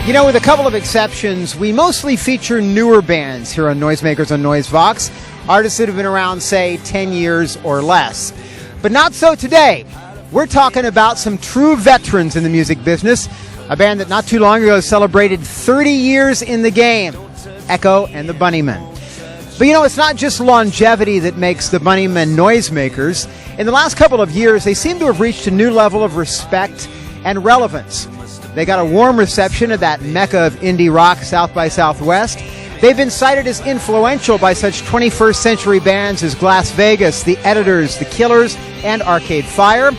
You know, with a couple of exceptions, we mostly feature newer bands here on Noisemakers on Noisevox, artists that have been around, say, 10 years or less. But not so today. We're talking about some true veterans in the music business, a band that not too long ago celebrated 30 years in the game, Echo and the Bunnymen. But you know, it's not just longevity that makes the Bunnymen noisemakers. In the last couple of years, they seem to have reached a new level of respect and relevance. They got a warm reception at that mecca of indie rock, South by Southwest. They've been cited as influential by such 21st century bands as Las Vegas, The Editors, The Killers, and Arcade Fire.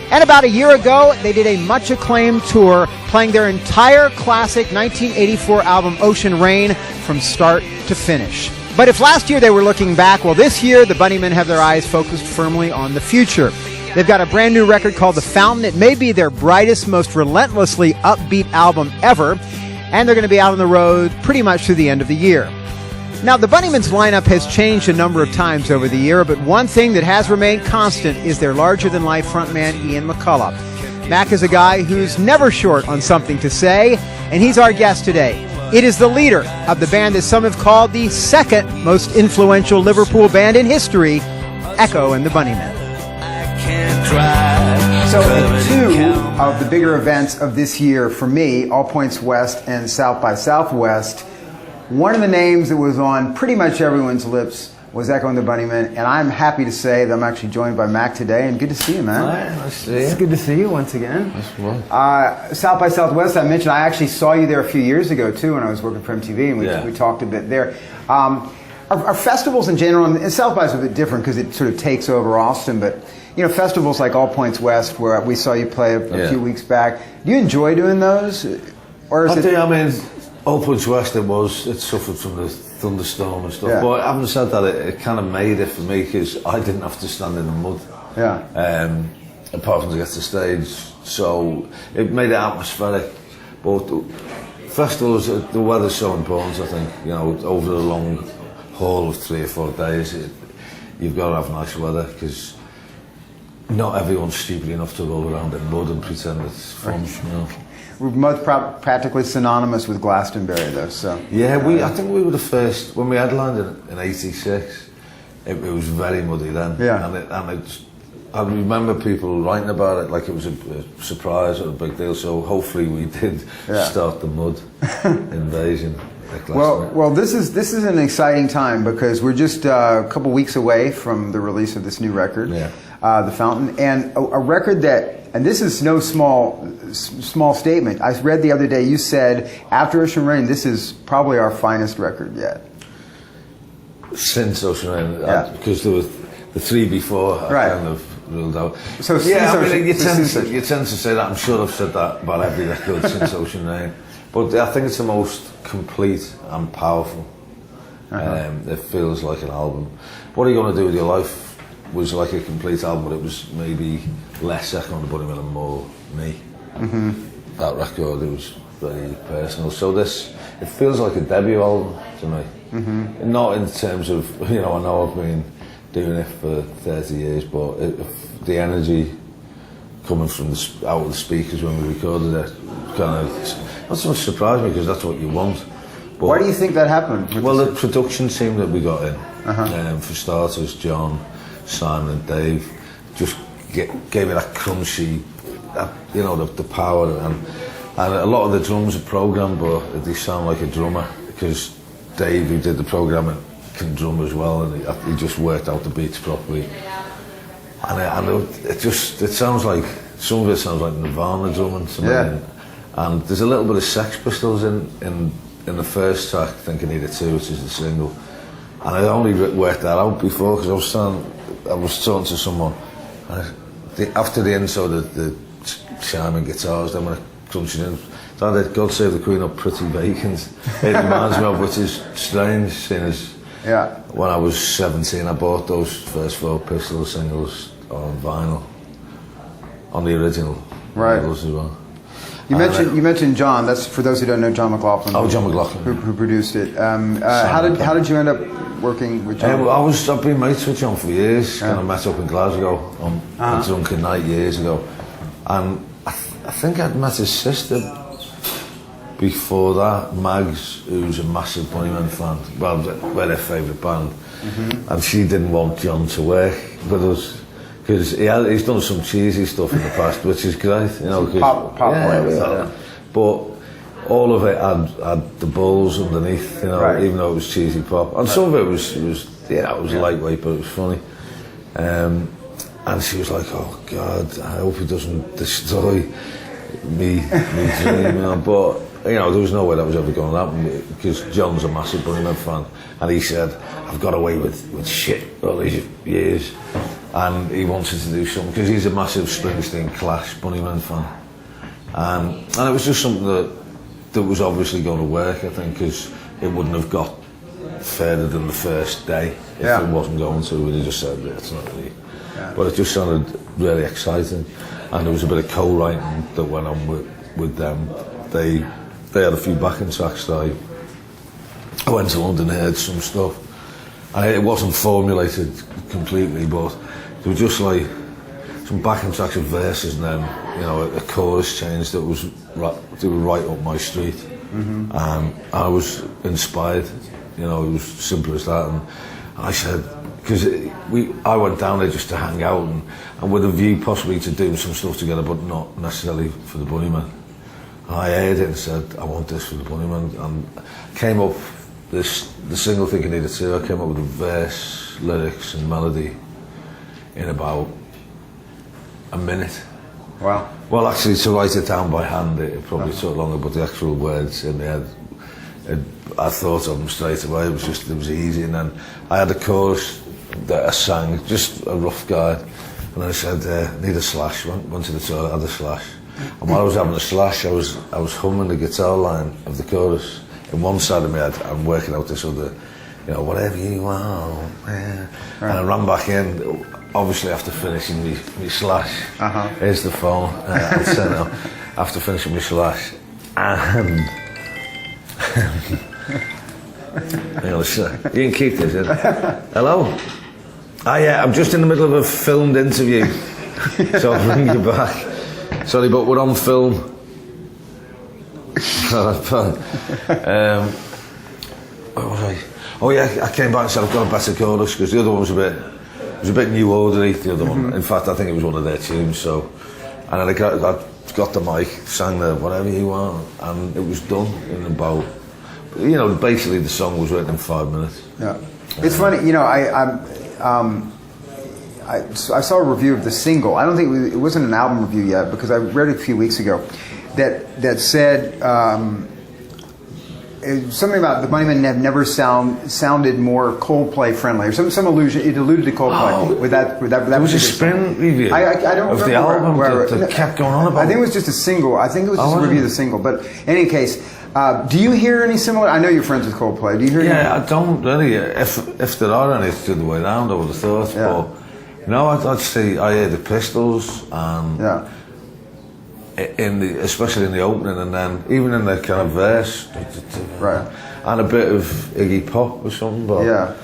And about a year ago, they did a much acclaimed tour playing their entire classic 1984 album Ocean Rain from start to finish. But if last year they were looking back, well, this year the Bunnymen have their eyes focused firmly on the future. They've got a brand new record called The Fountain. It may be their brightest, most relentlessly upbeat album ever, and they're going to be out on the road pretty much through the end of the year. Now, the Bunnymen's lineup has changed a number of times over the year, but one thing that has remained constant is their larger-than-life frontman, Ian McCulloch. Mac is a guy who's never short on something to say, and he's our guest today. It is the leader of the band that some have called the second most influential Liverpool band in history, Echo and the Bunnymen. So at two of the bigger events of this year for me, All Points West and South by Southwest, one of the names that was on pretty much everyone's lips was Echo and the Bunnymen, and I'm happy to say that I'm actually joined by Mac today, and good to see you, man. Hi, nice to see you. It's good to see you once again. That's fun. South by Southwest, I mentioned I actually saw you there a few years ago, too, when I was working for MTV, and we talked a bit there. Our festivals in general, and South by is a bit different because it sort of takes over Austin, but you know, festivals like All Points West, where we saw you play a few weeks back, do you enjoy doing those? Or is I mean, All Points West, it suffered from the thunderstorm and stuff, but having said that, it kind of made it for me because I didn't have to stand in the mud. Apart from to get to stage, so it made it atmospheric. But festivals, the weather's so important, I think, you know, over a long haul of 3 or 4 days, you've got to have nice weather because not everyone's stupid enough to roll around in mud and pretend it's fun. You know. We're both practically synonymous with Glastonbury, though. So yeah, I think we were the first when we headlined in '86. It was very muddy then, I remember people writing about it like it was a surprise or a big deal. So hopefully we did start the mud invasion. Well, this is an exciting time because we're just a couple weeks away from the release of this new record, The Fountain, and a record that, and this is no small statement. I read the other day you said after Ocean Rain, this is probably our finest record yet. Since Ocean Rain, because there was the 3 before I kind of ruled out. So you tend to say that. I'm sure I've said that about every record since Ocean Rain. But I think it's the most complete and powerful. It feels like an album. What Are You Gonna Do With Your Life was like a complete album, but it was maybe less Echo and the Bunnymen and more me. That record, it was very personal. So it feels like a debut album to me. Not in terms of, you know, I know I've been doing it for 30 years, but the energy coming from out of the speakers when we recorded it kind of not so much surprised me because that's what you want. But why do you think that happened? Well, the production team that we got in, for starters, John, Simon and Dave, just gave me that crunchy, you know, the power, and a lot of the drums are programmed, but they sound like a drummer because Dave, who did the programming, can drum as well, and he just worked out the beats properly. And it sounds like, some of it sounds like Nirvana drumming to me. And there's a little bit of Sex Pistols in the first track, Think I Need It Too, which is the single. And I only worked that out before because I was talking to someone. After the intro, the chiming guitars, then when it crunching in, God Save the Queen up Pretty Vacant. It reminds me of, which is strange, seeing as when I was 17, I bought those first 4 Pistol singles on vinyl, on the original labels as well. You mentioned John. That's for those who don't know John McLaughlin. Oh, John McLaughlin, who produced it. How did you end up working with John? I've been mates with John for years. Kind of met up in Glasgow on a drunken night years ago, and I think I'd met his sister before that, Mags, who's a massive Bunnymen fan, well, we're their favourite band, and she didn't want John to work with us because he's done some cheesy stuff in the past, which is great, you know. Pop yeah. But all of it had the balls underneath, you know, right. even though it was cheesy pop, and some of it was lightweight, but it was funny. And she was like, "Oh God, I hope he doesn't destroy me dream," you know. But you know, there was no way that was ever going to happen because John's a massive Bunnymen fan, and he said, "I've got away with shit all these years," and he wanted to do something because he's a massive Springsteen, Clash, Bunnymen fan, and it was just something that was obviously going to work, I think, because it wouldn't have got further than the first day if it wasn't going to. We'd have just said, "It's not really." Yeah. But it just sounded really exciting, and there was a bit of co-writing that went on with them. They had a few backing tracks that I went to London and heard some stuff, and it wasn't formulated completely, but there were just like some backing tracks of verses, and then you know a chorus change that was right up my street, and I was inspired. You know, it was simple as that, and I said, because I went down there just to hang out and with a view possibly to do some stuff together, but not necessarily for the Bunnymen. And I heard it and said, "I want this for the Bunnymen," and came up the single Think I Need a Tear. I came up with a verse, lyrics, and melody in about a minute. Wow. Well, actually, to write it down by hand, it probably took longer, but the actual words in the head, I thought of them straight away. It was easy, and then I had a chorus that I sang, just a rough guide, and I said, "Need a slash." Went to the toilet, had a slash, and while I was having a slash, I was humming the guitar line of the chorus in one side of my head and working out this other, you know, whatever you want, yeah. Right. And I ran back in, obviously after finishing my slash. Here's the phone. I sent it after finishing my slash, and. You can keep this, Hello? Yeah, I'm just in the middle of a filmed interview, so I'll bring you back. Sorry, but we're on film. Where was I? Oh yeah, I came back and said I've got a better chorus because the other one was a bit new ordery. The other one, in fact, I think it was one of their tunes. So, and then I got the mic, sang the whatever you want, and it was done in about. You know, basically the song was written in 5 minutes. Yeah, it's funny. You know, I saw a review of the single. I don't think it wasn't an album review yet because I read it a few weeks ago that said something about the Bunnymen have never sounded more Coldplay friendly or some allusion. It alluded to Coldplay. Oh, with that was a spin review. I don't of remember the album that kept going on about. I think it was just a single. I think it was just a review of the single. But in any case. Do you hear any similar? I know you're friends with Coldplay. Do you hear? Yeah, I don't really. If there are any, it's the other way around. I would have thought. Yeah. But no, I'd say I hear the Pistols and especially in the opening, and then even in the kind of verse, right, and a bit of Iggy Pop or something. But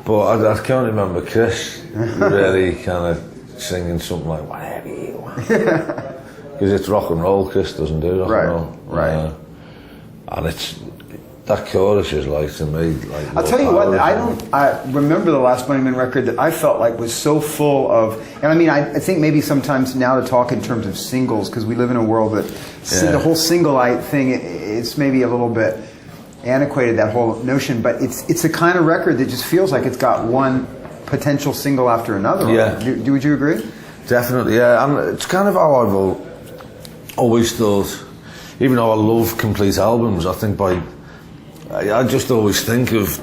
but I can't remember Chris really kind of singing something like whatever you want because it's rock and roll. Chris doesn't do rock and roll, right. And it's that chorus is like to me like. I'll tell you what, I remember the last Bunnymen record that I felt like was so full of, and I mean I think maybe sometimes now to talk in terms of singles because we live in a world that the whole single-ite thing it's maybe a little bit antiquated, that whole notion, but it's a kind of record that just feels like it's got one potential single after another. Yeah. Would you agree? Definitely, yeah, and it's kind of how I've always thought. Even though I love complete albums, I think I just always think of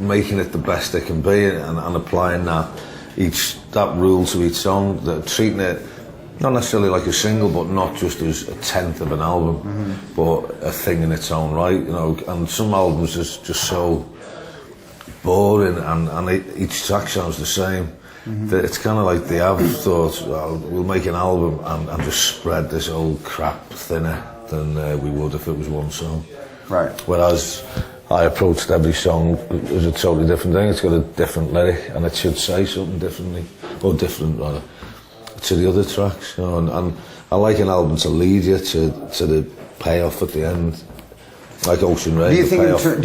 making it the best it can be and applying that rule to each song, that treating it not necessarily like a single, but not just as a tenth of an album, but a thing in its own right, you know. And some albums is just so boring, and each track sounds the same. That it's kind of like they have thought, we'll make an album and just spread this old crap thinner than we would if it was one song. Right. Whereas I approached every song as a totally different thing. It's got a different lyric and it should say something differently, or different rather, to the other tracks. You know, and I like an album to lead you to the payoff at the end. like Ocean Rain. Do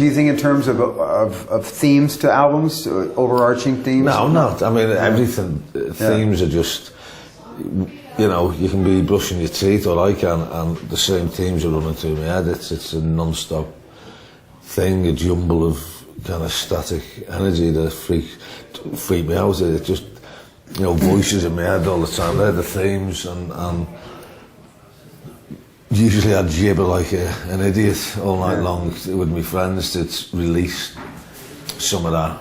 you think in terms of themes to albums, overarching themes? No, not. I mean, everything. Themes are just, you know, you can be brushing your teeth, or I can, and the same themes are running through my head. It's a non-stop thing, a jumble of kind of static energy that freak me out. It just, you know, voices in my head all the time. They're the themes, and usually I gibber like an idiot all night long with my friends to release some of that.